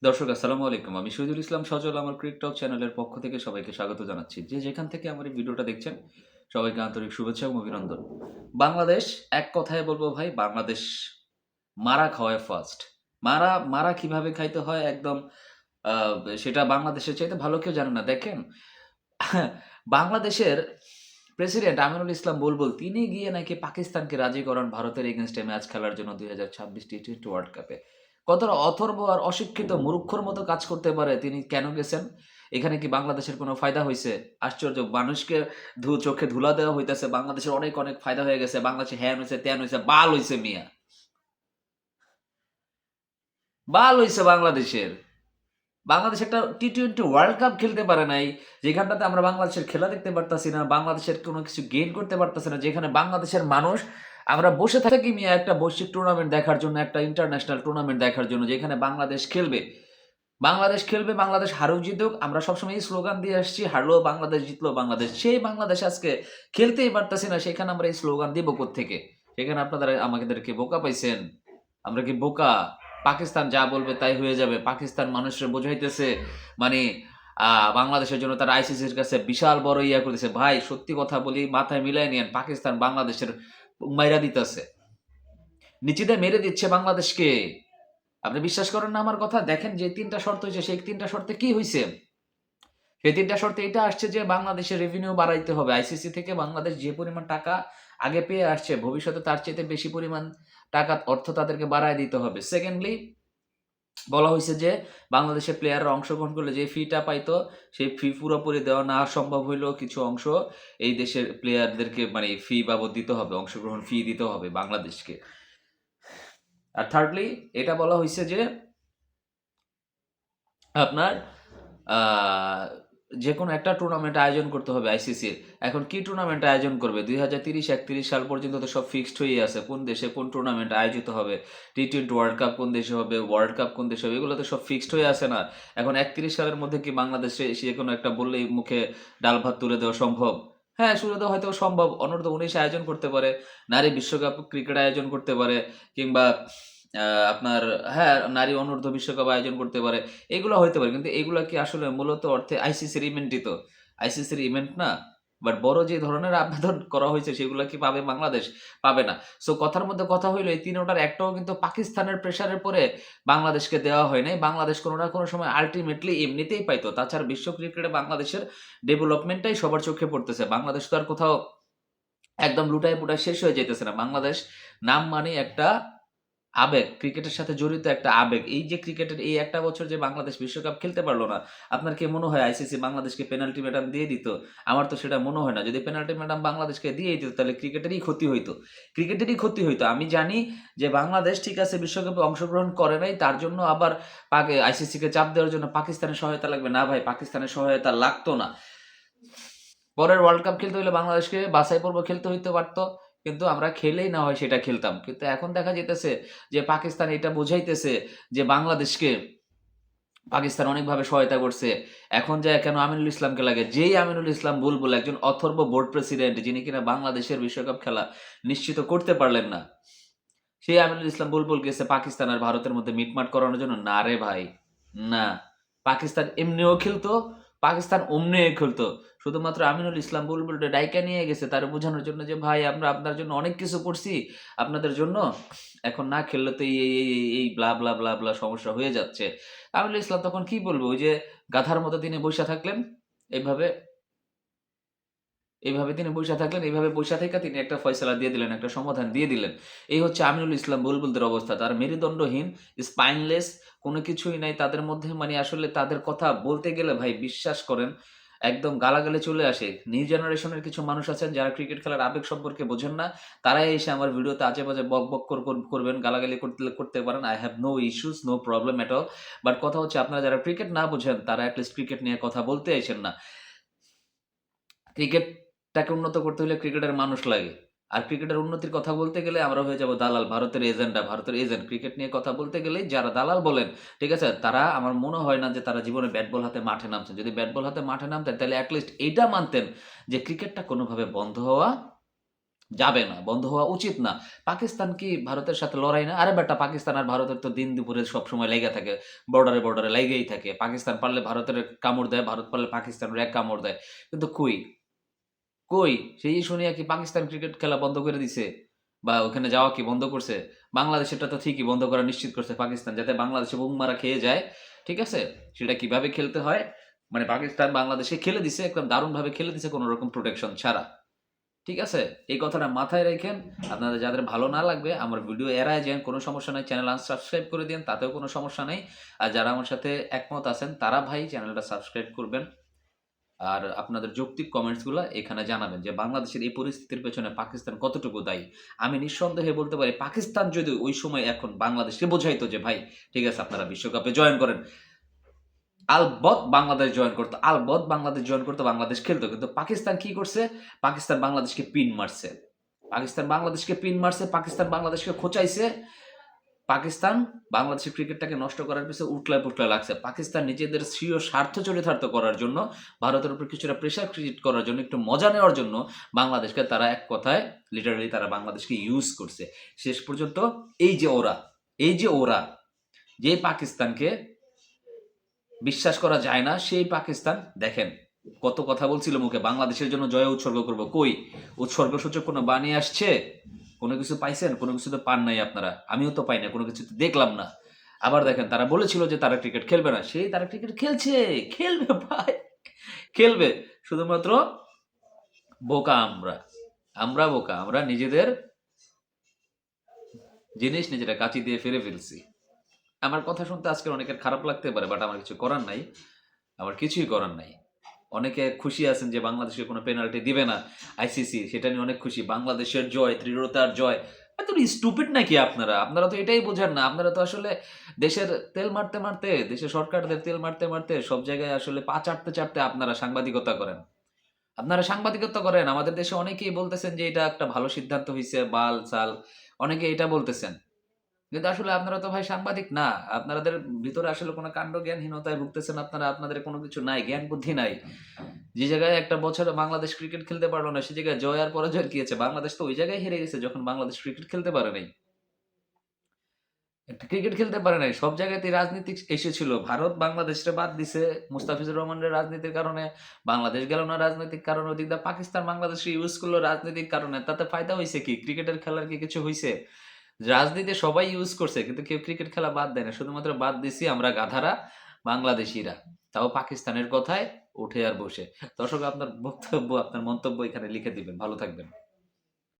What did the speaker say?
দর্শক আসসালামু আলাইকুম। আমি শহীদুল ইসলাম সজল আমার ক্রিক টক চ্যানেলের পক্ষ থেকে সবাইকে স্বাগত জানাচ্ছি। যে যেখান থেকে আমার এই ভিডিওটা দেখছেন সবাইকে আন্তরিক শুভেচ্ছা এবং অভিনন্দন। বাংলাদেশ এক কথায় বলব ভাই বাংলাদেশ মারা খাওয়ায় ফার্স্ট। মারা, মারা কিভাবে খাইতে হয় একদম আ সেটা বাংলাদেশের চাইতে ভালো কেউ জানে না। দেখেন বাংলাদেশের প্রেসিডেন্ট আমিনুল ইসলাম বুলবুল তিনি গিয়ে নাকি পাকিস্তানকে রাজি করান ভারতের এগেইনস্টে ম্যাচ খেলার জন্য ২০২৬ টি-20 ওয়ার্ল্ড কাপে। কতটা অথর্ব আর অশিক্ষিত মূর্খর মতো কাজ করতে পারে তিনি কেন গেছেন? এখানে কি বাংলাদেশের কোনো ফায়দা হইছে? আশ্চর্য! মানুষকে চোখে ধুলা দেওয়া হইতেছে। বাংলাদেশের অনেক, অনেক ফায়দা হয়ে গেছে। বাংলাদেশে হ্যান হইছে, ত্যান হইছে, বাল হইছে মিয়া। বাল হইছে বাংলাদেশের। বাংলাদেশ একটা টি-20 ওয়ার্ল্ড কাপ খেলতে পারে নাই। যেখানটাতে আমরা বাংলাদেশের খেলা দেখতে পারতাছি না। বাংলাদেশের কোনো কিছু গেইন করতে পারতাছি না। যেখানে বাংলাদেশের মানুষ আমরা বসে থাকি মিয়া একটা বৈশ্বিক টুর্নামেন্ট দেখার জন্য, একটা ইন্টারন্যাশনাল টুর্নামেন্ট দেখার জন্য যেখানে বাংলাদেশ খেলবে। বাংলাদেশ খেলবে, বাংলাদেশ হারুক জিতুক। আমরা সবসময় এই স্লোগান দিয়ে আসছি, হারলেও বাংলাদেশ, জিতলেও বাংলাদেশ। সেই বাংলাদেশ আজকে খেলতেই পারতাছি না। সেখানে আমরা এই স্লোগান দিব কোত্থেকে? সেখানে আপনারা আমাদেরকে বোকা পাইছেন। আমরা কি বোকা? পাকিস্তান যা বলবে তাই হয়ে যাবে। পাকিস্তান মানুষরে বোঝাইতেছে মানে বাংলাদেশের জন্য তারা আইসিসির কাছে বিশাল বড় ইয়া করতেছে। ভাই সত্যি কথা বলি মাথায় মিলায় নিয়েন। পাকিস্তান বাংলাদেশের মাইরা দিতেছে। নিচে মেরে দিচ্ছে বাংলাদেশকে। আপনি বিশ্বাস করেন না আমার কথা? দেখেন যে ৩ টা শর্ত হইছে, সেই ৩ টা শর্তে কি হইছে? সেই ৩ টা শর্তে এটা আসছে যে বাংলাদেশের রেভিনিউ বাড়াইতে হবে। আইসিসি থেকে বাংলাদেশ যে পরিমাণ টাকা আগে পেয়ে আসছে, ভবিষ্যতে তার চাইতে বেশি পরিমাণ টাকা অর্থ তাদেরকে বাড়ায় দিতে হবে। সেকেন্ডলি বলা হইছে যে বাংলাদেশের প্লেয়াররা অংশগ্রহণ করলে যে ফিটা পাইতো, সেই ফি পুরোপুরি দেওয়া না সম্ভব হইলেও কিছু অংশ এই দেশের প্লেয়ারদেরকে মানে ফি বাবদ দিতে হবে, অংশগ্রহণ ফি দিতে হবে বাংলাদেশকে। আর থার্ডলি এটা বলা হইছে যে আপনার আ যেকোনো একটা টুর্নামেন্ট আয়োজন করতে হবে আইসিসির। এখন কি টুর্নামেন্ট আয়োজন করবে? ২০৩০-৩১ সাল পর্যন্ত তো সব ফিক্সড হয়েই আছে। কোন দেশে কোন টুর্নামেন্ট আয়োজিত হবে। টি-20 ওয়ার্ল্ড কাপ কোন দেশে হবে, ওয়ার্ল্ড কাপ কোন দেশে হবে, এগুলো তো সব ফিক্সড হয়ে আছে না? এখন ৩১ সালের মধ্যে কি বাংলাদেশে যেকোনো একটা বললেই মুখে ডাল ভাত তুলে দেওয়া সম্ভব? হ্যাঁ, শুরু দেওয়া হয়তো সম্ভব। অনূর্ধ্ব-১৯ আয়োজন করতে পারে, নারী বিশ্বকাপ ক্রিকেট আয়োজন করতে পারে কিংবা আ আপনার হ্যাঁ, নারী অনূর্ধ্ব বিশ্বকাপ আয়োজন করতে পারে। এগুলো হইতে পারে। কিন্তু এগুলা কি আসলে মূলত অর্থে আইসিসির ইভেন্টই তো। আইসিসির ইভেন্ট না। বাট বড় যে ধরনের আবেদন করা হয়েছে সেগুলা কি পাবে বাংলাদেশ? পাবে না। সো কথার মধ্যে কথা হইলো এই ৩ ওটার একটাও কিন্তু পাকিস্তানের প্রেশারের পরে বাংলাদেশকে দেওয়া হয় নাই। বাংলাদেশ কোনো না কোনো সময় আল্টিমেটলি এমনিতেই পাইতো। তাছাড়া বিশ্ব ক্রিকেটে বাংলাদেশের ডেভেলপমেন্টটাই সবার চোখে পড়তেছে। বাংলাদেশ তো আর কোথাও একদম লুটায়-পুটায় শেষ হয়ে যাইতেছে না। বাংলাদেশ নাম মানেই একটা আবেগ। ক্রিকেটের সাথে জড়িত একটা আবেগ। এই যে ক্রিকেটের এই একটা বছর যে বাংলাদেশ বিশ্বকাপ খেলতে পারল না, আপনার কি মনে হয় আইসিসি বাংলাদেশকে পেনাল্টি ম্যাডাম দিয়ে দিত? আমার তো সেটা মনে হয় না। যদি পেনাল্টি ম্যাডাম বাংলাদেশকে দিয়েই দিত তাহলে ক্রিকেটেরই ক্ষতি হইতো। ক্রিকেটেরই ক্ষতি হইতো। আমি জানি যে বাংলাদেশ ঠিক আছে বিশ্বকাপে অংশগ্রহণ করে নাই। তার জন্য আবার আইসিসিকে চাপ দেওয়ার জন্য পাকিস্তানের সহায়তা লাগবে। না ভাই পাকিস্তানের সহায়তা লাগতো না। পরের ওয়ার্ল্ড কাপ খেলতে হইলে বাংলাদেশকে বাছাই পর্ব খেলতে হইতে পারত। কিন্তু আমরা খেলেই না হয় সেটা খেলতাম। কিন্তু এখন দেখা যাইতেছে যে পাকিস্তান এটা বুঝাইতেছে যে বাংলাদেশকে পাকিস্তান অনেকভাবে সহায়তা করছে। এখন যায় কেন আমিনুল ইসলামকে লাগে? যেই আমিনুল ইসলাম বুলবুল একজন অথর্ব বোর্ড প্রেসিডেন্ট যিনি কিনা বাংলাদেশের বিশ্বকাপ খেলা নিশ্চিত করতে পারলেন না। সেই আমিনুল ইসলাম বুলবুল গেছে পাকিস্তান আর ভারতের মধ্যে মিটমাট করানোর জন্য? না রে ভাই, না। পাকিস্তান এমনিও খেলতো, পাকিস্তান অমনিও খেলতো। শুধুমাত্র আমিনুল ইসলাম বুলবুলরে ডাইকা নিয়ে গেছে তারে বোঝানোর জন্য যে, "ভাই আমরা আপনার জন্য অনেক কিছু করছি আপনাদের জন্য। এখন না খেললে তো এই ব্লা, ব্লা, ব্লা, ব্লা সমস্যা হয়ে যাচ্ছে।" আমিনুল ইসলাম তখন কি বলবে? ওই যে গাধার মতো তিনি বইসা থাকলেন এভাবে। এইভাবে তিনি বইসা থাকলেন, এইভাবে বইসা থাইকা তিনি একটা ফয়সালা দিয়ে দিলেন, একটা সমাধান দিয়ে দিলেন। এই হচ্ছে আমিনুল ইসলাম বুলবুলদের অবস্থা। তারা মেরুদণ্ডহীন, স্পাইনলেস কোনো কিছুই নাই তাদের মধ্যে মানে আসলে তাদের কথা বলতে গেলে ভাই বিশ্বাস করেন একদম গালাগালি চলে আসে। নিউ জেনারেশনের কিছু মানুষ আছেন যারা ক্রিকেট খেলার আবেগ সম্পর্কে বোঝেন না। তারাই এসে আমার ভিডিওতে আজে-বাজে বক করবেন, গালাগালি করতে পারেন। I have no issues, no problem at all. But কথা হচ্ছে আপনারা যারা ক্রিকেট না বোঝেন তারা এট লিস্ট ক্রিকেট নিয়ে কথা বলতে আইসেন না। ক্রিকেটটাকে উন্নত করতে হলে ক্রিকেটের মানুষ লাগে। আর ক্রিকেটের উন্নতির কথা বলতে গেলে আমরা হয়ে যাব দালাল। ভারতের এজেন্ট। ক্রিকেট নিয়ে কথা বলতে গেলেই যারা দালাল বলেন, ঠিক আছে? তারা আমার মনে হয় না যে তারা জীবনে ব্যাট বল হাতে মাঠে নামছেন। যদি ব্যাট বল হাতে মাঠে নামতেন তাহলে এট লিস্ট এইটা মানতেন যে ক্রিকেটটা কোনোভাবে বন্ধ হওয়া যাবে না, বন্ধ হওয়া উচিত না। পাকিস্তান কি ভারতের সাথে লড়াই না? আরে বেটা, পাকিস্তান আর ভারতের তো দিন দুপুরে সবসময় লেগে থাকে। বর্ডারে, বর্ডারে লেগেই থাকে। পাকিস্তান পারলে ভারতের কামড় দেয়, ভারত পারলে পাকিস্তানের এক কামড় দেয়। কিন্তু কই? কই? সেই শুনিয়া কি পাকিস্তান ক্রিকেট খেলা বন্ধ করে দিছে? বা ওখানে যাওয়া কি বন্ধ করছে? বাংলাদেশেরটা তো ঠিকই বন্ধ করা নিশ্চিত করছে পাকিস্তান। যাতে বাংলাদেশে বুম মারা খেয়ে যায়। ঠিক আছে? সেটা কিভাবে খেলতে হয়? মানে পাকিস্তান বাংলাদেশে খেলে দিছে, একদম দারুণভাবে খেলে দিছে কোন রকম প্রোটেকশন ছাড়া। ঠিক আছে? এই কথাটা মাথায় রাইখেন। আপনাদের যাদের ভালো না লাগবে আমার ভিডিও এড়ায় যান, কোনো সমস্যা নাই। চ্যানেল আনসাবস্ক্রাইব করে দিয়েন, তাতেও কোনো সমস্যা নাই। আর যারা আমার সাথে একমত আছেন তারা ভাই চ্যানেলটা সাবস্ক্রাইব করবেন। আর আপনাদের যৌক্তিক কমেন্টস গুলা এখানে জানাবেন যে বাংলাদেশের এই পরিস্থিতির পেছনে পাকিস্তান কতটুকু দায়ী। আমি নিঃসন্দেহে বলতে পারি পাকিস্তান যদি ওই সময় এখন বাংলাদেশকে বোঝাইতো যে ভাই ঠিক আছে আপনারা বিশ্বকাপে জয়েন করেন, আলবৎ বাংলাদেশ জয়েন করতো, আলবৎ বাংলাদেশ জয়েন করতো, বাংলাদেশ খেলতো। কিন্তু পাকিস্তান কি করছে? পাকিস্তান বাংলাদেশকে পিন মারছে। পাকিস্তান বাংলাদেশকে পিন মারছে, পাকিস্তান বাংলাদেশকে খোঁচাইছে। পাকিস্তান বাংলাদেশের ক্রিকেটটাকে নষ্ট করার পিছে উটলায় পুটলায় লাগছে। পাকিস্তান নিজেদের স্বীয় স্বার্থ চরিতার্থ করার জন্য, ভারতের উপর কিছুটা প্রেশার ক্রিয়েট করার জন্য, একটু মজা নেওয়ার জন্য বাংলাদেশকে তারা এক কথায় লিটারালি তারা বাংলাদেশকে ইউজ করছে। শেষ পর্যন্ত এই যে ওরা, এই যে ওরা যে পাকিস্তানকে বিশ্বাস করা যায় না, সেই পাকিস্তান দেখেন কত কথা বলছিল মুখে বাংলাদেশের জন্য জয় উৎসর্গ করব। কই উৎসর্গ সূচক কোনো বাণী আসছে? কোনো কিছু পাইছেন? কোনো কিছু তো পান নাই আপনারা, আমিও তো পাই না, কোনো কিছু তো দেখলাম না। আবার দেখেন তারা বলেছিল যে তারা ক্রিকেট খেলবে না, সেই তারা ক্রিকেট খেলছে। খেলবে ভাই, খেলবে। শুধুমাত্র বোকা আমরা, আমরা বোকা, আমরা নিজেদের জিনিস নিজেরা কাঁচি দিয়ে ফিরে ফেলছি। আমার কথা শুনতে আজকের অনেকের খারাপ লাগতে পারে, বাট আমার কিছু করার নাই, আমার কিছুই করার নাই। অনেকে খুশি আছেন যে বাংলাদেশকে কোনো পেনাল্টি দিবে না আইসিসি, সেটা নিয়ে অনেক খুশি। বাংলাদেশের জয়, দৃঢ়তার জয়। এত স্টুপিড নাকি আপনারা? আপনারা তো এটাই বোঝেন না। আপনারা তো আসলে দেশের তেল মারতে মারতে, দেশের সরকারদের তেল মারতে মারতে সব জায়গায় আসলে পা চাটতে চাটতে আপনারা সাংবাদিকতা করেন। আপনারা সাংবাদিকতা করেন। আমাদের দেশে অনেকেই বলতেছেন যে এটা একটা ভালো সিদ্ধান্ত হইছে, বাল চাল। অনেকে এটা বলতেছেন। কিন্তু আসলে আপনারা তো ভাই সাংবাদিক না। আপনাদের ভিতরে আসলে কোনো কাণ্ড জ্ঞানহীনতায় ভুগতেছেন আপনারা। আপনাদের কোনো কিছু নাই, জ্ঞান বুদ্ধি নাই। যে জায়গায় একটা বছর বাংলাদেশ ক্রিকেট খেলতে পারল না, সে জায়গায় জয় আর পরাজয়ের কি আছে? বাংলাদেশ তো ওই জায়গায় হেরে গেছে যখন বাংলাদেশ ক্রিকেট খেলতে পারে নাই। একটা ক্রিকেট খেলতে পারে নাই। সব জায়গাতেই রাজনীতি এসেছিল। ভারত বাংলাদেশরে বাদ দিছে মুস্তাফিজুর রহমানের রাজনীতির কারণে। বাংলাদেশ গেল না রাজনৈতিক কারণে। ওদিক দিয়ে পাকিস্তান বাংলাদেশকে ইউজ করলো রাজনৈতিক কারণে। তাতে ফায়দা হইছে কি? ক্রিকেটের খেলার কি কিছু হইছে? রাজনীতি সবাই ইউজ করছে কিন্তু কেউ ক্রিকেট খেলা বাদ দেয় না। শুধুমাত্র বাদ দিছি আমরা গাধারা, বাংলাদেশিরা। তাও পাকিস্তানের কথায় উঠে আর বসে। দর্শক আপনার বক্তব্য, আপনার মন্তব্য এখানে লিখে দিবেন। ভালো থাকবেন।